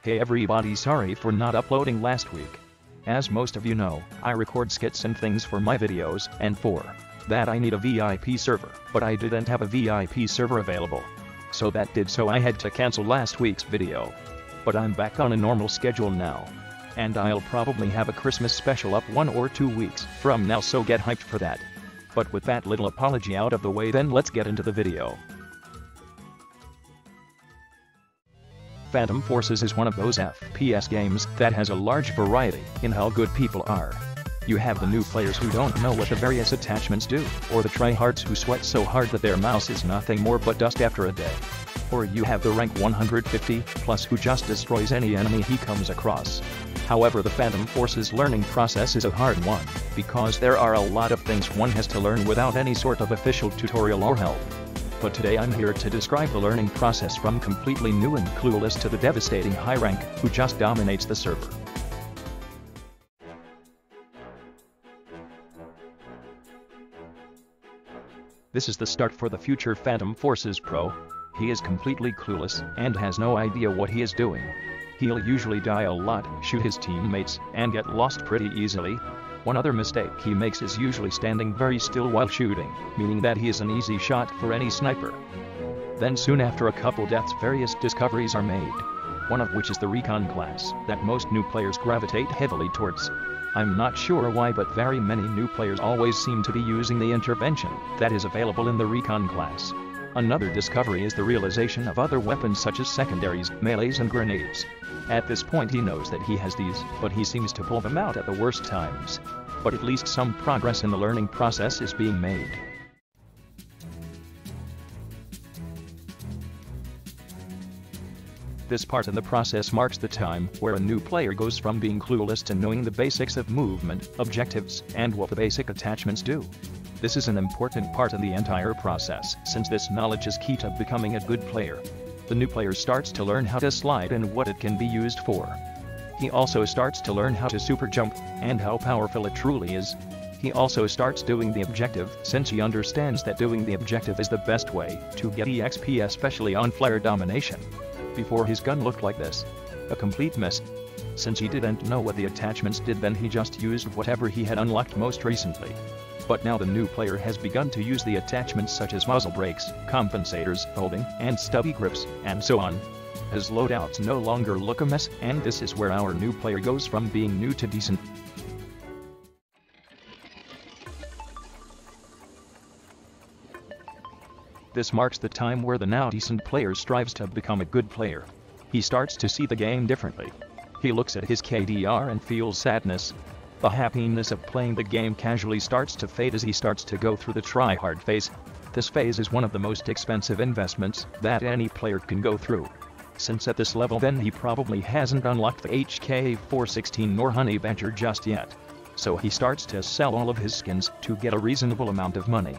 Hey everybody, sorry for not uploading last week. As most of you know, I record skits and things for my videos, and for that I need a VIP server, but I didn't have a VIP server available. So I had to cancel last week's video. But I'm back on a normal schedule now. And I'll probably have a Christmas special up 1 or 2 weeks from now, so get hyped for that. But with that little apology out of the way, then let's get into the video. Phantom Forces is one of those FPS games that has a large variety in how good people are. You have the new players who don't know what the various attachments do, or the tryhards who sweat so hard that their mouse is nothing more but dust after a day. Or you have the rank 150 plus who just destroys any enemy he comes across. However, the Phantom Forces learning process is a hard one, because there are a lot of things one has to learn without any sort of official tutorial or help. But today I'm here to describe the learning process from completely new and clueless to the devastating high rank who just dominates the server. This is the start for the future Phantom Forces Pro. He is completely clueless and has no idea what he is doing. He'll usually die a lot, shoot his teammates, and get lost pretty easily. One other mistake he makes is usually standing very still while shooting, meaning that he is an easy shot for any sniper. Then soon after a couple deaths, various discoveries are made, one of which is the recon class that most new players gravitate heavily towards. I'm not sure why, but very many new players always seem to be using the intervention that is available in the recon class. Another discovery is the realization of other weapons such as secondaries, melees and grenades. At this point he knows that he has these, but he seems to pull them out at the worst times. But at least some progress in the learning process is being made. This part in the process marks the time where a new player goes from being clueless to knowing the basics of movement, objectives, and what the basic attachments do. This is an important part of the entire process, since this knowledge is key to becoming a good player. The new player starts to learn how to slide and what it can be used for. He also starts to learn how to super jump, and how powerful it truly is. He also starts doing the objective, since he understands that doing the objective is the best way to get EXP, especially on flare domination. Before, his gun looked like this. A complete mess. Since he didn't know what the attachments did, then he just used whatever he had unlocked most recently. But now the new player has begun to use the attachments such as muzzle brakes, compensators, folding, and stubby grips, and so on. His loadouts no longer look a mess, and this is where our new player goes from being new to decent. This marks the time where the now decent player strives to become a good player. He starts to see the game differently. He looks at his KDR and feels sadness. The happiness of playing the game casually starts to fade as he starts to go through the tryhard phase. This phase is one of the most expensive investments that any player can go through. Since at this level then he probably hasn't unlocked the HK416 nor Honey Badger just yet. So he starts to sell all of his skins to get a reasonable amount of money.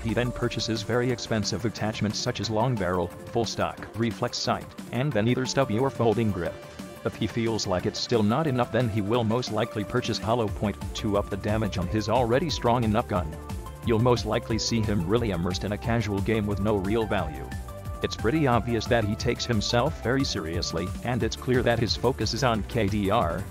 He then purchases very expensive attachments such as long barrel, full stock, reflex sight, and then either stubby or folding grip. If he feels like it's still not enough, then he will most likely purchase hollow point to up the damage on his already strong enough gun. You'll most likely see him really immersed in a casual game with no real value. It's pretty obvious that he takes himself very seriously, and it's clear that his focus is on KDR.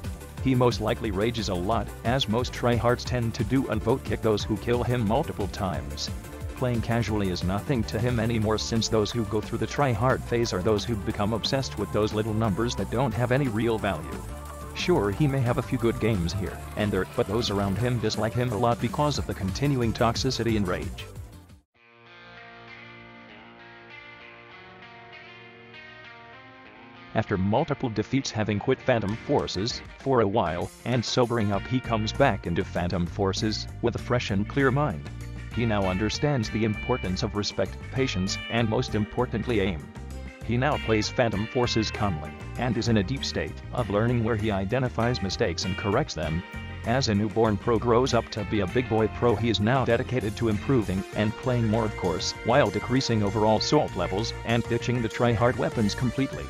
He most likely rages a lot, as most tryhards tend to do, and vote kick those who kill him multiple times. Playing casually is nothing to him anymore, since those who go through the tryhard phase are those who become obsessed with those little numbers that don't have any real value. Sure, he may have a few good games here and there, but those around him dislike him a lot because of the continuing toxicity and rage. After multiple defeats, having quit Phantom Forces for a while and sobering up, he comes back into Phantom Forces with a fresh and clear mind. He now understands the importance of respect, patience, and most importantly aim. He now plays Phantom Forces calmly, and is in a deep state of learning where he identifies mistakes and corrects them. As a newborn pro grows up to be a big boy pro, he is now dedicated to improving and playing more, of course, while decreasing overall salt levels and ditching the tryhard weapons completely.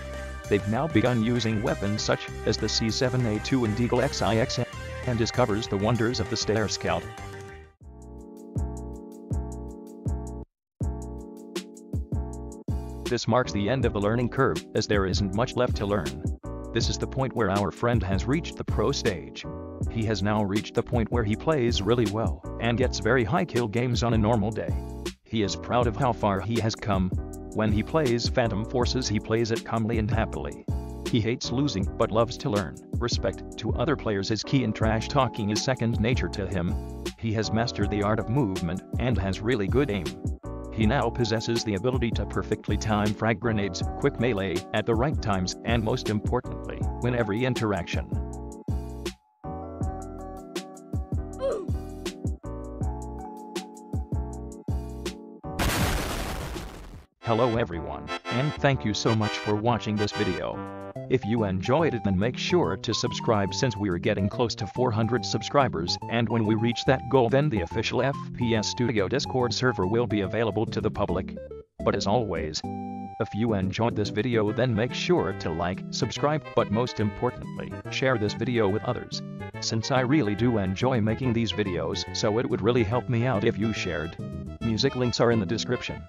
They've now begun using weapons such as the C7A2 and Deagle XIX, and discovers the wonders of the Stair Scout. This marks the end of the learning curve, as there isn't much left to learn. This is the point where our friend has reached the pro stage. He has now reached the point where he plays really well and gets very high kill games on a normal day. He is proud of how far he has come. When he plays Phantom Forces, he plays it calmly and happily. He hates losing but loves to learn. Respect to other players is key and trash talking is second nature to him. He has mastered the art of movement and has really good aim. He now possesses the ability to perfectly time frag grenades, quick melee, at the right times, and most importantly, win every interaction. Hello everyone, and thank you so much for watching this video. If you enjoyed it, then make sure to subscribe since we're getting close to 400 subscribers, and when we reach that goal, then the official FPS Studio Discord server will be available to the public. But as always, if you enjoyed this video, then make sure to like, subscribe, but most importantly, share this video with others. Since I really do enjoy making these videos, so it would really help me out if you shared. Music links are in the description.